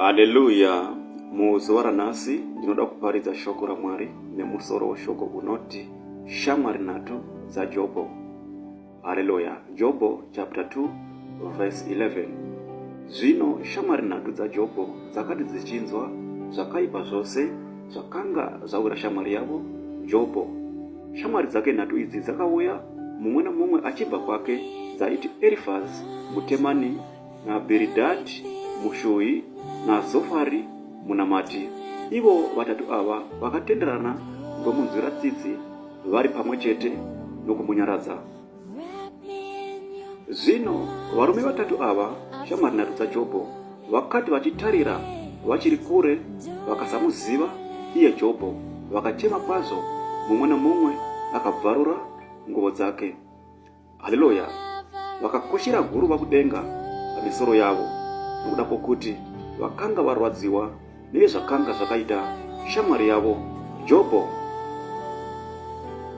Haleluya. Muzuva nasi ndinoda kuparidza shoko raMwari nemusoro weshoko unoti shamwari nhatu dzaJobho. Haleluya. Jobho chapter 2 verse 11. Zvino shamwari nhatu dzaJobho dzakati dzichinzwa zvakaipa zvose zvakanga zvawira shamwari yavo Jobho. Shamwari dzake nhatu idzi dzakauya mumwe namumwe achibva kwake, dzaiti Elifazi muTemani naBhiridhadhi muShuhi naZofari munamati. Ivo vatatu ava vakatenderana ngomunzwira tsitsi vari pamwe chete nokumunyaradza. Zvino varume vatatu ava, shamwari nhatu dzaJobho, vakati vachitarira vachiri kure vakasamuziva iye Jobho, vakachema kwazvo, mumwe namumwe akabvarura nguo dzake. Haleluya. Vakakoshera guruva kudenga pamisoro yavo, nokuda kwokuti vakanga varwadziwa nezvakanga zvakaita shamwari yavo Jobho.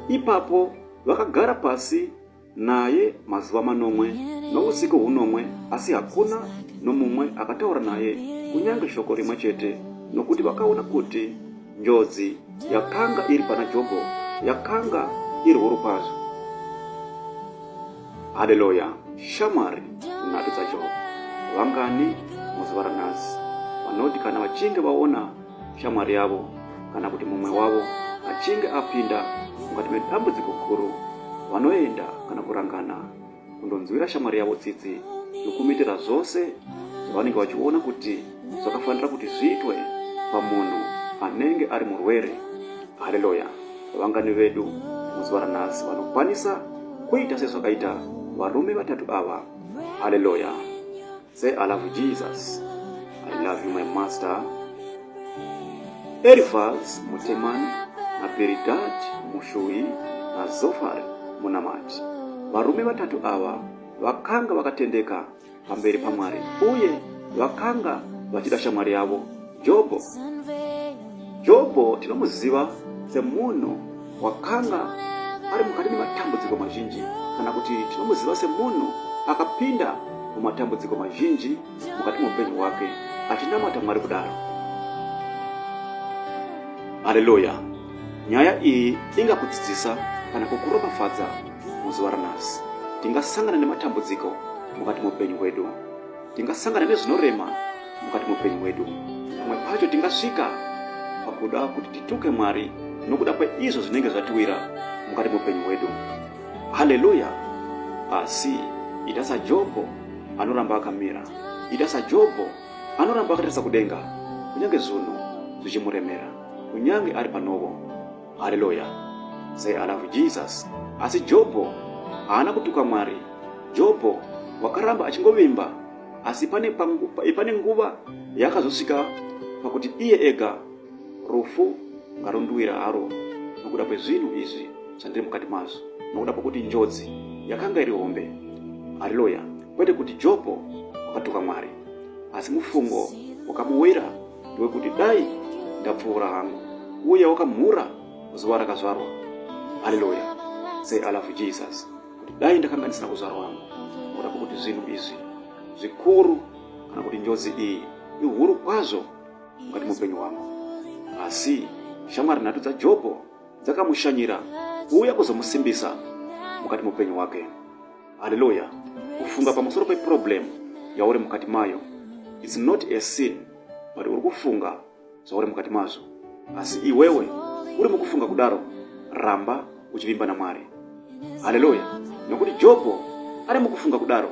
Ipapo vakagara pasi naye mazuva 9 nousiku hunomwe, asi hakuna nomumwe akataura naye kunyange shoko rimwe chete, nokuti vakaona kuti njodzi yakanga iri pana Jobho yakanga iri huru kwazvo. Haleluya. Shamwari nhatu dzaJobho. Vangani muzuva ranhasi vanoti kana vachinge vaona shamwari yavo kana kuti mumwe wavo achinge apinda mukati medambudziko guru, vanoenda kana kurangana kundonzwira shamwari yavo tsitsi nokumitira zvose zvavanenge vachiona kuti zvakafanira kuti zviitwe pamunhu anenge ari murwere. Haleluya. Vangani vedu muzuva ranhasi vanokwanisa kuita sezvakaita varume vatatu ava. Haleluya. Say, I love you, Jesus. I love you, my master. Elifazi muTemani naBhiridhadhi muShuhi naZofari munamati. Varume vatatu ava vakanga vakatendeka pamberi paMwari, uye vakanga vachida shamwari yavo Jobho. Jobho tinomuziva semunhu wakanga ari mukati mematambudziko mazhinji, kana kuti tinomuziva semunhu akapinda mumatambudziko mazhinji mukati muupenyu hwake achinamata Mwari kudaro. Haleluya. Nyaya iyi ingakudzidzisa kana kukuropafadza muzuva ranhasi. Tingasangana nematambudziko mukati muupenyu hwedu, tingasangana nezvinorema mukati muupenyu hwedu. Pamwe pacho tingasvika pakuda kuti tituke Mwari nokuda kweizvo zvinenge zvatiwira mukati muupenyu hwedu. Haleluya. Asi ita saJobho anoramba akamira, ita saJobho anoramba akatarisa kudenga, kunyange zvinhu zvichimuremera, kunyange ari panovo. Haleluya. Say, I love Jesus. Asi Jobho haana kutuka Mwari. Jobho wakaramba achingovimba, asi pane nguva yakazosvika pakuti iye ega rufu ngaronduwira haro nokuda kwezvinhu izvi zvandiri mukati mazvo, nokuda kwokuti njodzi yakanga iri hombe. Haleluya. Kwete kuti Jobho wakatuka Mwari, asi mufungo wakamuwira ndewekuti dai ndapfuura hangu, uye wakamhura zuva rakazvarwa. Haleluya. Say, I love Jesus. Kuti dai ndakanga ndisina kuzvarwa hangu, nokuda kwokuti zvinhu izvi zvikuru, kana kuti njodzi iyi ihuru kwazvo mukati muupenyu hwangu. Asi shamwari nhatu dzaJobho dzakamushanyira uye kuzomusimbisa mukati muupenyu hwake. Haleluya. Kufunga pamusoro peproblem yauri mukati mayo, it's not a sin, but uri kufunga zvauri mukati mazvo. Asi iwewe uri mukufunga kudaro, ramba uchivimba naMwari. Haleluya. Nokuti Jobho ari mukufunga kudaro,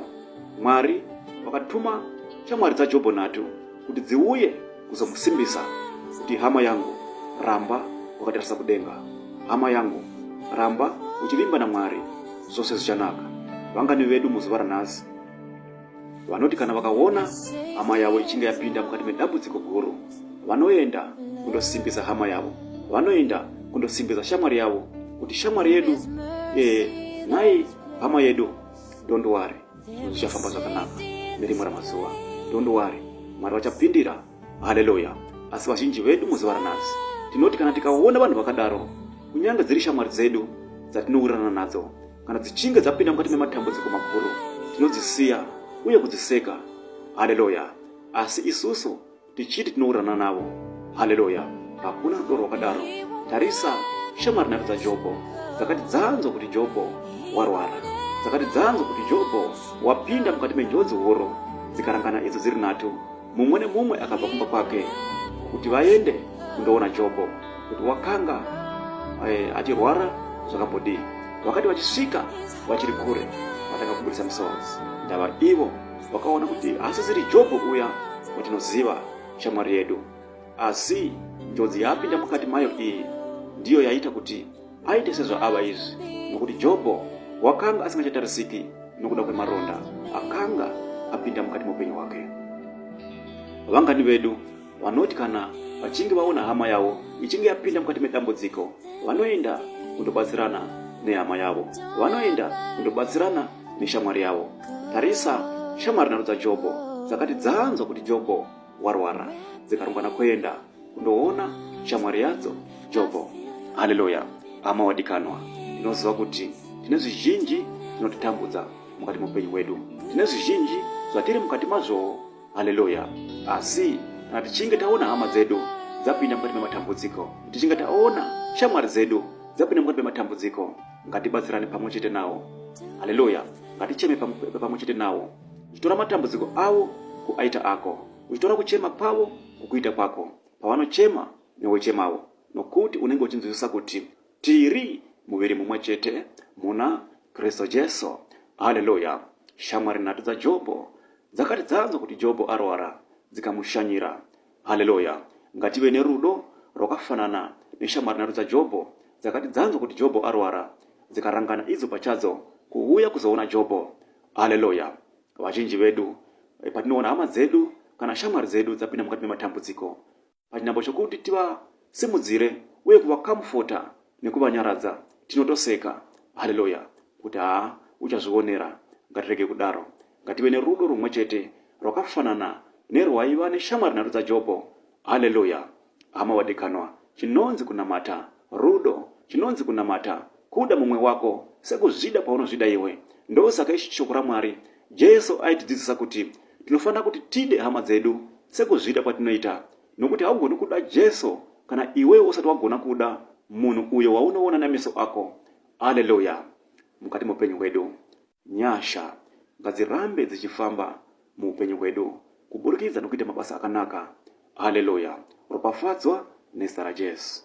Mwari wakatuma shamwari dzaJobho nhatu kuti dziuye kuzomusimbisa kuti hama yangu, ramba wakatarisa kudenga. Hama yangu, ramba uchivimba naMwari, zvose zvichanaka. Vangani vedu muzuva ranhasi vanoti kana vakaona hama yavo ichinge yapinda mukati medambudziko guru, vanoenda kundosimbisa hama yavo, vanoenda kundosimbisa shamwari yavo kuti shamwari yedu, nhai hama yedu, don't worry, zvichafamba zvakanaka nerimwe ramazuva, don't worry, Mwari vachapindira. Haleluya. Asi vazhinji vedu muzuva ranhasi tinoti kana tikaona vanhu vakadaro, kunyange dziri shamwari dzedu dzatinowirirana nadzo, kana dzichinge dzapinda mukati mematambudziko makuru, tinodzisiya uye kudziseka. Haleluya. Asi isusu tichiti tinourana navo. Haleluya. Hakuna rudo rwakadaro. Tarisa shamwari nhatu dzaJobho dzakati dzanzwa kuti Jobho warwara, dzakati dzanzwa kuti Jobho wapinda mukati menjodzi huru, dzikarangana idzo dziri nhatu, mumwe nemumwe akabva kumba kwake kuti vaende kundoona Jobho kuti wakanga achirwara zvakambodii. Wakati vachisvika vachiri kure, vatanga kubudisa misodzi. Ndava ivo vakaona kuti asisiri Jobho uya watinoziva shamwari yedu, asi njodzi yapinda mukati mayo iyi ndiyo yaita kuti aite sezvaava izvi, nokuti Jobho wakanga asingachatarisiki nokuda kwemaronda akanga apinda mukati muupenyu hwake. Vangani vedu vanoti kana vachinge vaona hama yavo ichinge yapinda mukati medambudziko, vanoenda kundobatsirana nehama yavo, vanoenda kundobatsirana neshamwari yavo. Tarisa shamwari nhatu dzaJobho dzakati dzanzwa kuti Jobho warwara, dzikarumbwana kuenda kundoona shamwari yadzo Jobho. Haleluya. Hama wadikanwa, tinoziva kuti tine zvizhinji zvinotitambudza mukati muupenyu hwedu, tine zvizhinji zvatiri mukati mazvo. Haleluya. Asi kana tichinge taona hama dzedu dzapinda mukati mematambudziko, tichinge taona shamwari dzedu dzapinda mukati mematambudziko, ngatibatsirane pamwe chete nawo. Haleluya. Ngaticheme pamwe chete nawo, uchitora matambudziko avo kuaita ako, uchitora kuchema kwavo kukuita kwako. Pavanochema newe chemawo, nokuti unenge uchinzwisisa kuti tiri muviri mumwe chete muna Kristu Jesu. Haleluya. Shamwari nhatu dzaJobho dzakati dzanzwa kuti Jobho arwara, dzikamushanyira. Haleluya. Ngative nerudo rwakafanana neshamwari nhatu dzaJobho dzakati dzanzwa kuti Jobho arwara, dzikarangana idzo pachadzo kuuya kuzoona Jobho. Haleluya. Vazhinji vedu patinoona hama dzedu kana shamwari dzedu dzapinda mukati mematambudziko, pachinambo chokuti tivasimudzire uye kuvakamufota nekuvanyaradza, tinotoseka. Haleluya. Kuti uchazvionera. Ngatirege kudaro. Ngative nerudo rumwe chete rwakafanana nerwaiva neshamwari nhatu dzaJobho. Haleluya. Hama wadikanwa, chinonzi kunamata rudo, chinonzi kunamata kuda mumwe wako sekuzvida paunozvida iwe. Ndosaka shoko raMwari Jesu aitidzidzisa kuti tinofanira kuti tide hama dzedu sekuzvida kwatinoita, nokuti haugoni kuda Jesu kana iwewe usati wagona kuda munhu uyo waunoona nameso ako. Haleluya. Mukati muupenyu hwedu, nyasha ngadzirambe dzichifamba muupenyu hwedu kuburikidza nokuita mabasa akanaka. Haleluya. Ropafadzwa nezita ra Jesu.